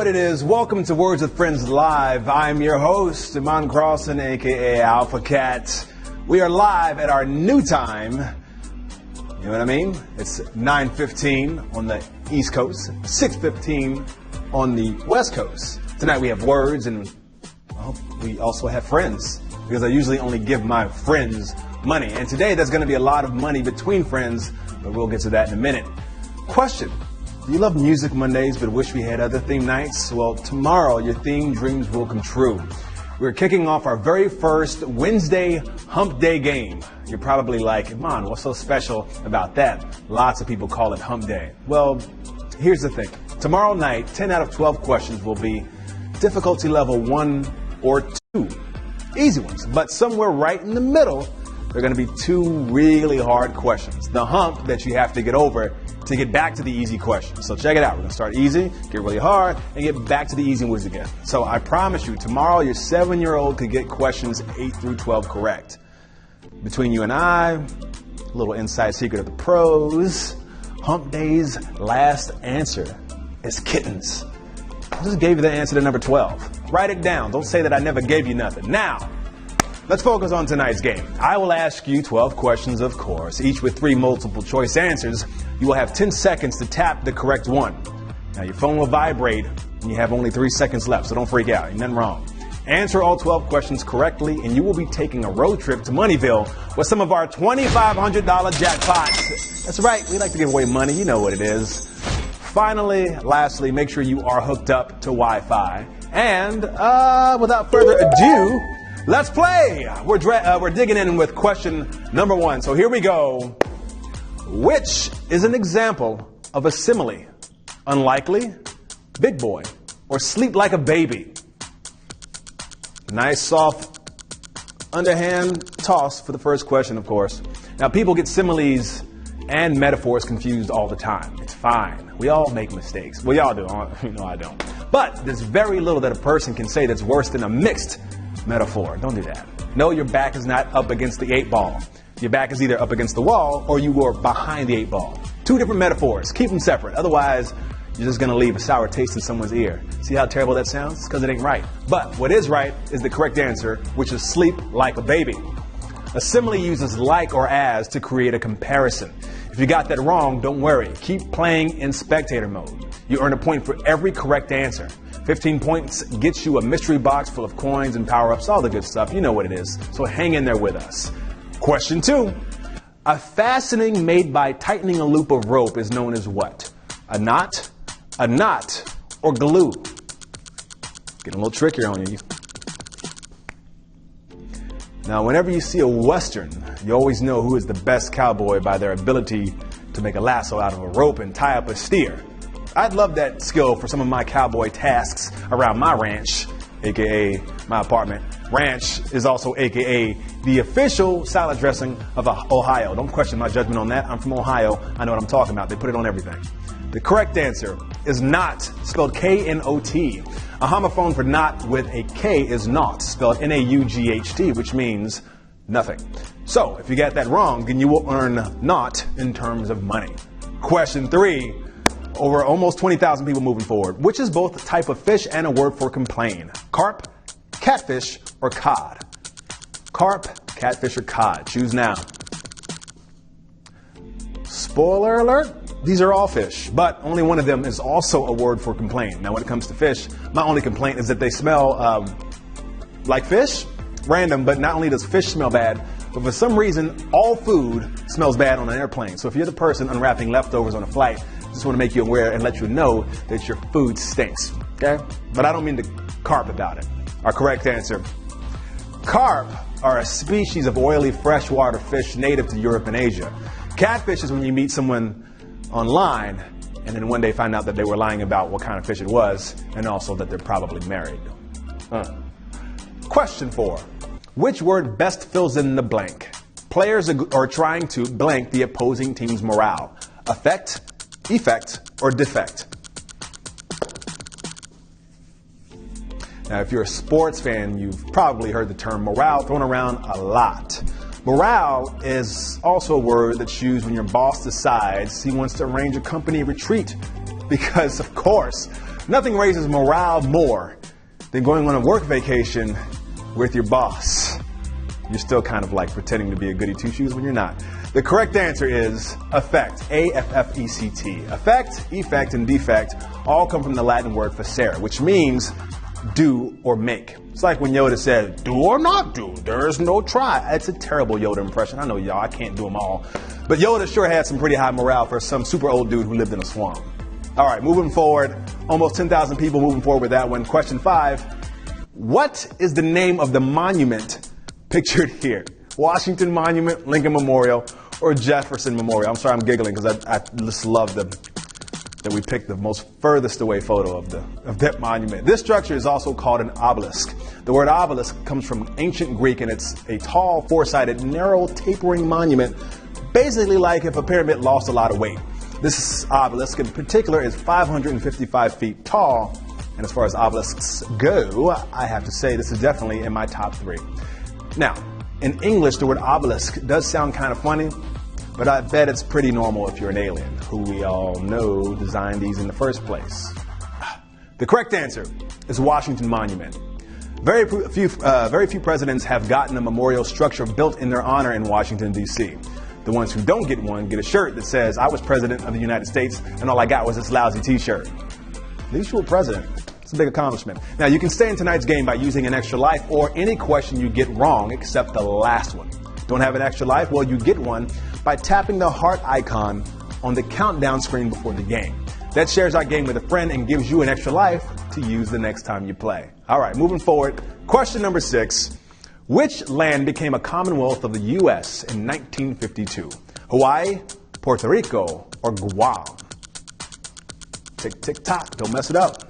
what it is. Welcome to Words with Friends Live. I'm your host, Iman Carlson, a.k.a. Alpha Cat. We are live at our new time. You know what I mean? It's 9:15 on the East Coast, 6:15 on the West Coast. Tonight we have words and we also have friends, because I usually only give my friends money. And today there's going to be a lot of money between friends, but we'll get to that in a minute. Question. Do you love Music Mondays but wish we had other theme nights? Well, tomorrow your theme dreams will come true. We're kicking off our very first Wednesday Hump Day game. You're probably like, man, what's so special about that? Lots of people call it Hump Day. Well, here's the thing. Tomorrow night, 10 out of 12 questions will be difficulty level 1 or 2. Easy ones. But somewhere right in the middle, there are going to be 2 really hard questions. The hump that you have to get over to get back to the easy questions. So check it out. We're going to start easy, get really hard, and get back to the easy ones again. So I promise you, tomorrow your 7-year-old could get questions 8 through 12 correct. Between you and I, a little inside secret of the pros, Hump Day's last answer is kittens. I just gave you the answer to number 12. Write it down. Don't say that I never gave you nothing. Now, let's focus on tonight's game. I will ask you 12 questions, of course, each with 3 multiple choice answers. You will have 10 seconds to tap the correct one. Now, your phone will vibrate and you have only 3 seconds left, so don't freak out. Ain't nothing wrong. Answer all 12 questions correctly and you will be taking a road trip to Moneyville with some of our $2,500 jackpots. That's right. We like to give away money. You know what it is. Finally, lastly, make sure you are hooked up to Wi-Fi. And without further ado, let's play. We're digging in with question number 1. So here we go. Which is an example of a simile? Unlikely, big boy, or sleep like a baby? Nice, soft, underhand toss for the first question, of course. Now, people get similes and metaphors confused all the time. It's fine. We all make mistakes. Well, y'all do. No, I don't. But there's very little that a person can say that's worse than a mixed metaphor. Don't do that. No, your back is not up against the 8 ball. Your back is either up against the wall or you are behind the 8 ball. 2 different metaphors. Keep them separate. Otherwise, you're just going to leave a sour taste in someone's ear. See how terrible that sounds? It's because it ain't right. But what is right is the correct answer, which is sleep like a baby. A simile uses like or as to create a comparison. If you got that wrong, don't worry. Keep playing in spectator mode. You earn a point for every correct answer. 15 points gets you a mystery box full of coins and power-ups, all the good stuff. You know what it is. So hang in there with us. Question 2. A fastening made by tightening a loop of rope is known as what? A knot, or glue? Getting a little trickier on you. Now, whenever you see a Western, you always know who is the best cowboy by their ability to make a lasso out of a rope and tie up a steer. I'd love that skill for some of my cowboy tasks around my ranch, aka my apartment. Ranch is also aka the official salad dressing of Ohio. Don't question my judgment on that. I'm from Ohio. I know what I'm talking about. They put it on everything. The correct answer is not, spelled K-N-O-T. A homophone for not with a K is naught, spelled N-A-U-G-H-T, which means nothing. So if you get that wrong, then you will earn naught in terms of money. Question 3. Over almost 20,000 people moving forward. Which is both a type of fish and a word for complain? Carp, catfish, or cod? Carp, catfish, or cod? Choose now. Spoiler alert, these are all fish, but only one of them is also a word for complain. Now, when it comes to fish, my only complaint is that they smell like fish. Random, but not only does fish smell bad, but for some reason, all food smells bad on an airplane. So if you're the person unwrapping leftovers on a flight, just want to make you aware and let you know that your food stinks, okay? But I don't mean to carp about it. Our correct answer. Carp are a species of oily freshwater fish native to Europe and Asia. Catfish is when you meet someone online and then one day find out that they were lying about what kind of fish it was and also that they're probably married. Question 4. Which word best fills in the blank? Players are trying to blank the opposing team's morale. Affect, effect, or defect? Now, if you're a sports fan, you've probably heard the term morale thrown around a lot. Morale is also a word that's used when your boss decides he wants to arrange a company retreat because, of course, Nothing raises morale more than going on a work vacation with your boss. You're still kind of like pretending to be a goody two-shoes when you're not. The correct answer is affect, A-F-F-E-C-T. Affect, effect, and defect all come from the Latin word facere, which means do or make. It's like when Yoda said, do or not do, there's no try. It's a terrible Yoda impression. I know y'all, I can't do them all. But Yoda sure had some pretty high morale for some super old dude who lived in a swamp. All right, moving forward, almost 10,000 people moving forward with that one. Question 5, what is the name of the monument pictured here? Washington Monument, Lincoln Memorial, or Jefferson Memorial? I'm sorry I'm giggling because I just love that we picked the most furthest away photo of that monument. This structure is also called an obelisk. The word obelisk comes from ancient Greek, and it's a tall, four-sided, narrow, tapering monument, basically like if a pyramid lost a lot of weight. This obelisk in particular is 555 feet tall, and as far as obelisks go, I have to say this is definitely in my top 3. Now, in English, the word obelisk does sound kind of funny, but I bet it's pretty normal if you're an alien, who we all know designed these in the first place. The correct answer is Washington Monument. Very few presidents have gotten a memorial structure built in their honor in Washington, D.C. The ones who don't get one get a shirt that says, I was president of the United States, and all I got was this lousy t-shirt. At least you were president. It's a big accomplishment. Now, you can stay in tonight's game by using an extra life or any question you get wrong except the last one. Don't have an extra life? Well, you get one by tapping the heart icon on the countdown screen before the game. That shares our game with a friend and gives you an extra life to use the next time you play. All right, moving forward. Question number 6. Which land became a Commonwealth of the U.S. in 1952? Hawaii, Puerto Rico, or Guam? Tick, tick, tock. Don't mess it up.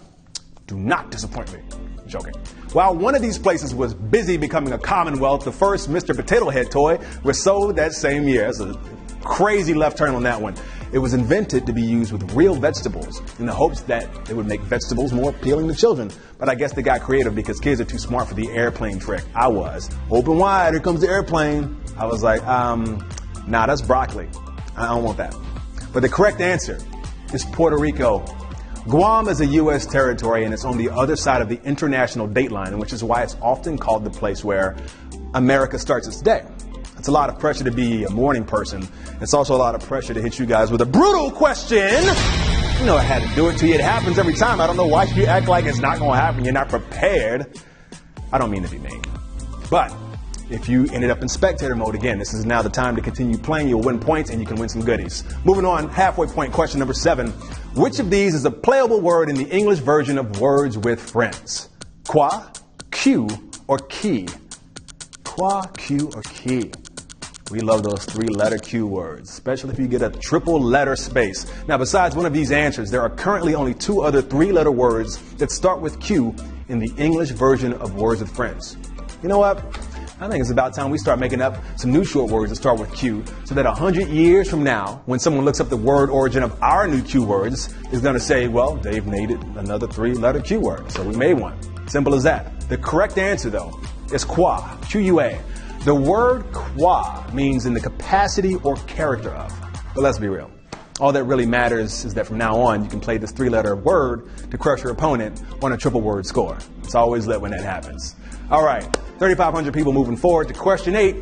Do not disappoint me. I'm joking. While one of these places was busy becoming a Commonwealth, the first Mr. Potato Head toy was sold that same year. That's a crazy left turn on that one. It was invented to be used with real vegetables in the hopes that it would make vegetables more appealing to children. But I guess they got creative because kids are too smart for the airplane trick. I was. Open wide, here comes the airplane. I was like, nah, that's broccoli. I don't want that. But the correct answer is Puerto Rico. Guam is a U.S. territory, and it's on the other side of the international date line, which is why it's often called the place where America starts its day. It's a lot of pressure to be a morning person. It's also a lot of pressure to hit you guys with a brutal question. You know I had to do it to you. It happens every time. I don't know why you act like it's not going to happen. You're not prepared. I don't mean to be mean. But if you ended up in spectator mode again, this is now the time to continue playing. You'll win points and you can win some goodies. Moving on, halfway point, question number 7. Which of these is a playable word in the English version of Words with Friends? Qua, Q, or key? Qua, Q, or key? We love those 3-letter Q words, especially if you get a triple letter space. Now, besides one of these answers, there are currently only 2 other 3-letter words that start with Q in the English version of Words with Friends. You know what? I think it's about time we start making up some new short words that start with Q so that 100 years from now, when someone looks up the word origin of our new Q words, is going to say, well, they've made it another 3-letter Q word. So we made one. Simple as that. The correct answer, though, is qua, Q-U-A. The word qua means in the capacity or character of. But let's be real. All that really matters is that from now on, you can play this 3-letter word to crush your opponent on a triple word score. It's always lit when that happens. All right, 3,500 people moving forward to question 8.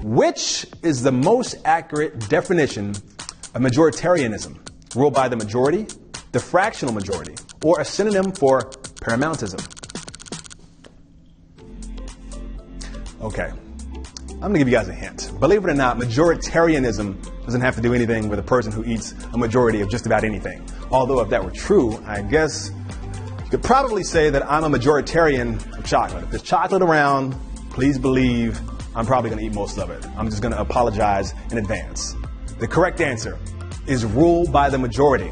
Which is the most accurate definition of majoritarianism? Ruled by the majority, the fractional majority, or a synonym for paramountism? Okay. I'm going to give you guys a hint. Believe it or not, majoritarianism doesn't have to do anything with a person who eats a majority of just about anything. Although if that were true, I guess you could probably say that I'm a majoritarian of chocolate. If there's chocolate around, please believe I'm probably going to eat most of it. I'm just going to apologize in advance. The correct answer is ruled by the majority.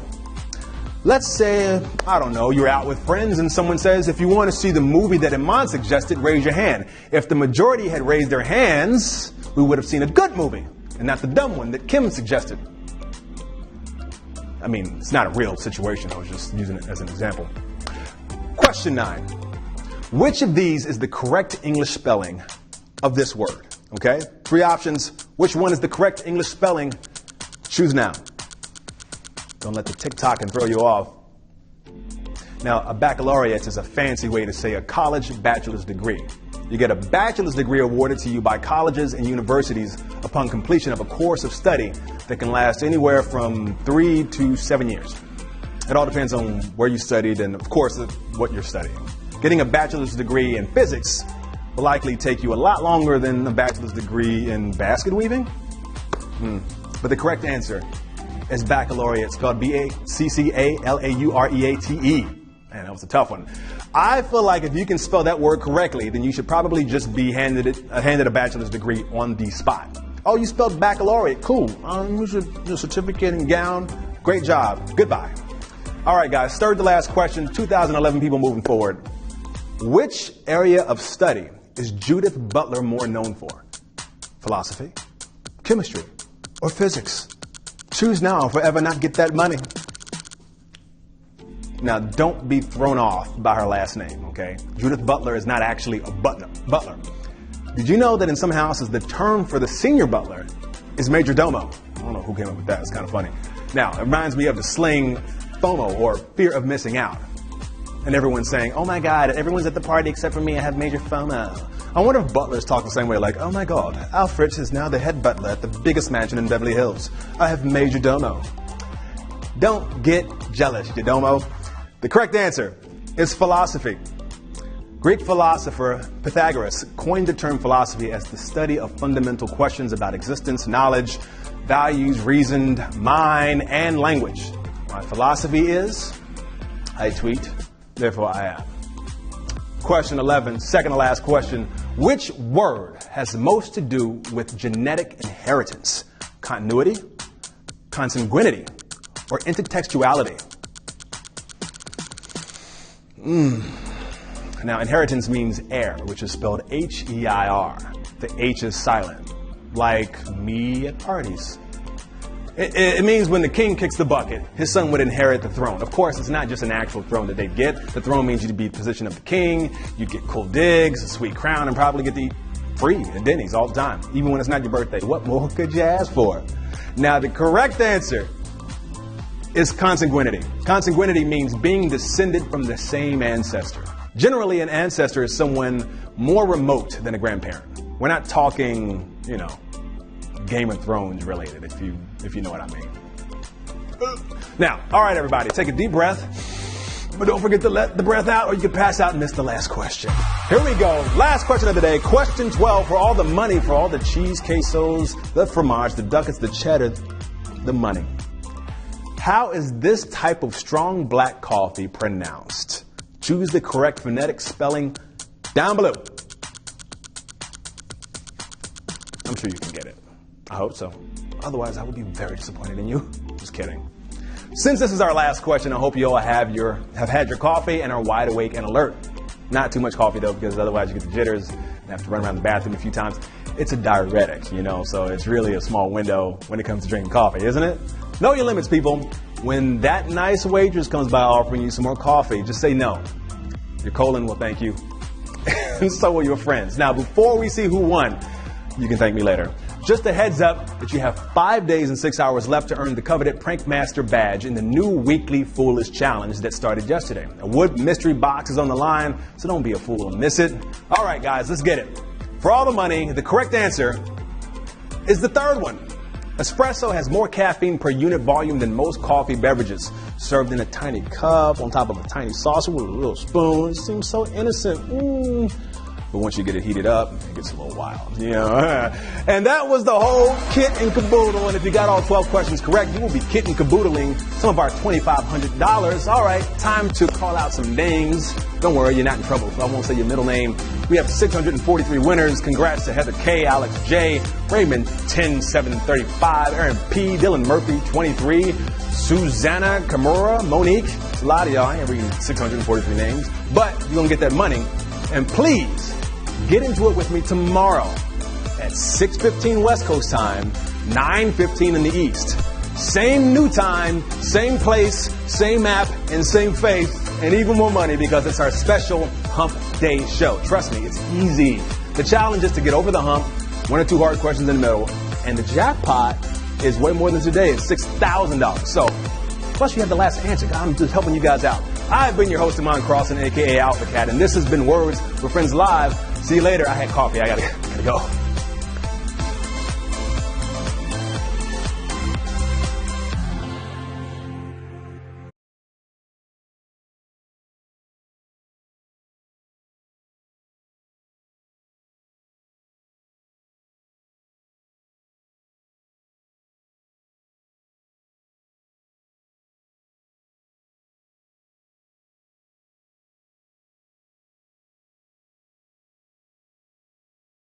Let's say, I don't know, you're out with friends and someone says, if you want to see the movie that Iman suggested, raise your hand. If the majority had raised their hands, we would have seen a good movie and not the dumb one that Kim suggested. I mean, it's not a real situation. I was just using it as an example. Question 9. Which of these is the correct English spelling of this word? Okay? 3 options. Which one is the correct English spelling? Choose now. Don't let the TikTok and throw you off. Now, a baccalaureate is a fancy way to say a college bachelor's degree. You get a bachelor's degree awarded to you by colleges and universities upon completion of a course of study that can last anywhere from 3 to 7 years. It all depends on where you studied and, of course, what you're studying. Getting a bachelor's degree in physics will likely take you a lot longer than a bachelor's degree in basket weaving. But the correct answer is baccalaureate, spelled B-A-C-C-A-L-A-U-R-E-A-T-E. Man, that was a tough one. I feel like if you can spell that word correctly, then you should probably just be handed a bachelor's degree on the spot. Oh, you spelled baccalaureate. Cool. Here's your certificate and gown. Great job. Goodbye. All right, guys. Third to last question. 2011 people moving forward. Which area of study is Judith Butler more known for? Philosophy, chemistry, or physics? Choose now or forever not get that money. Now, don't be thrown off by her last name, okay? Judith Butler is not actually a butler. Did you know that in some houses, the term for the senior butler is major domo? I don't know who came up with that. It's kind of funny. Now, it reminds me of the slang FOMO, or fear of missing out. And everyone's saying, oh my God, everyone's at the party except for me. I have major FOMO. I wonder if butlers talk the same way, like, oh my God, Alfred is now the head butler at the biggest mansion in Beverly Hills. I have major domo. Don't get jealous, you domo. The correct answer is philosophy. Greek philosopher Pythagoras coined the term philosophy as the study of fundamental questions about existence, knowledge, values, reasoned, mind, and language. My philosophy is, I tweet, therefore I am. Question 11, second to last question. Which word has most to do with genetic inheritance? Continuity, consanguinity, or intertextuality? Now, inheritance means heir, which is spelled H-E-I-R. The H is silent, like me at parties. It means when the king kicks the bucket, his son would inherit the throne. Of course, it's not just an actual throne that they get. The throne means you'd be in the position of the king, you'd get cool digs, a sweet crown, and probably get to eat free at Denny's all the time, even when it's not your birthday. What more could you ask for? Now, the correct answer is consanguinity. Consanguinity means being descended from the same ancestor. Generally, an ancestor is someone more remote than a grandparent. We're not talking, Game of Thrones related, if you know what I mean. Now, all right, everybody, take a deep breath, but don't forget to let the breath out or you can pass out and miss the last question. Here we go. Last question of the day. Question 12 for all the money, for all the cheese, quesos, the fromage, the ducats, the cheddar, the money. How is this type of strong black coffee pronounced? Choose the correct phonetic spelling down below. I'm sure you can get it. I hope so. Otherwise, I would be very disappointed in you. Just kidding. Since this is our last question, I hope you all have had your coffee and are wide awake and alert. Not too much coffee though, because otherwise you get the jitters and have to run around the bathroom a few times. It's a diuretic, so it's really a small window when it comes to drinking coffee, isn't it? Know your limits, people. When that nice waitress comes by offering you some more coffee, just say no. Your colon will thank you. And so will your friends. Now, before we see who won, you can thank me later. Just a heads up that you have 5 days and 6 hours left to earn the coveted Prankmaster badge in the new weekly Foolish Challenge that started yesterday. A wood mystery box is on the line, so don't be a fool and miss it. All right, guys, let's get it. For all the money, the correct answer is the third one. Espresso has more caffeine per unit volume than most coffee beverages. Served in a tiny cup on top of a tiny saucer with a little spoon. It seems so innocent. But once you get it heated up, it gets a little wild. And that was the whole kit and caboodle. And if you got all 12 questions correct, you will be kit and caboodling some of our $2,500. All right, time to call out some names. Don't worry, you're not in trouble, so I won't say your middle name. We have 643 winners. Congrats to Heather K, Alex J, Raymond 10735, Aaron P, Dylan Murphy 23, Susanna Kimura, Monique. It's a lot of y'all. I ain't reading 643 names, but you're gonna get that money. And please get into it with me tomorrow at 6:15 West Coast time, 9:15 in the East. Same new time, same place, same app, and same faith, and even more money because it's our special Hump Day show. Trust me, it's easy. The challenge is to get over the hump, 1 or 2 hard questions in the middle, and the jackpot is way more than today. It's $6,000. So, plus you have the last answer. I'm just helping you guys out. I've been your host, Amon Crossan, aka Alpha Cat, and this has been Words with Friends Live. See you later. I had coffee. I gotta go.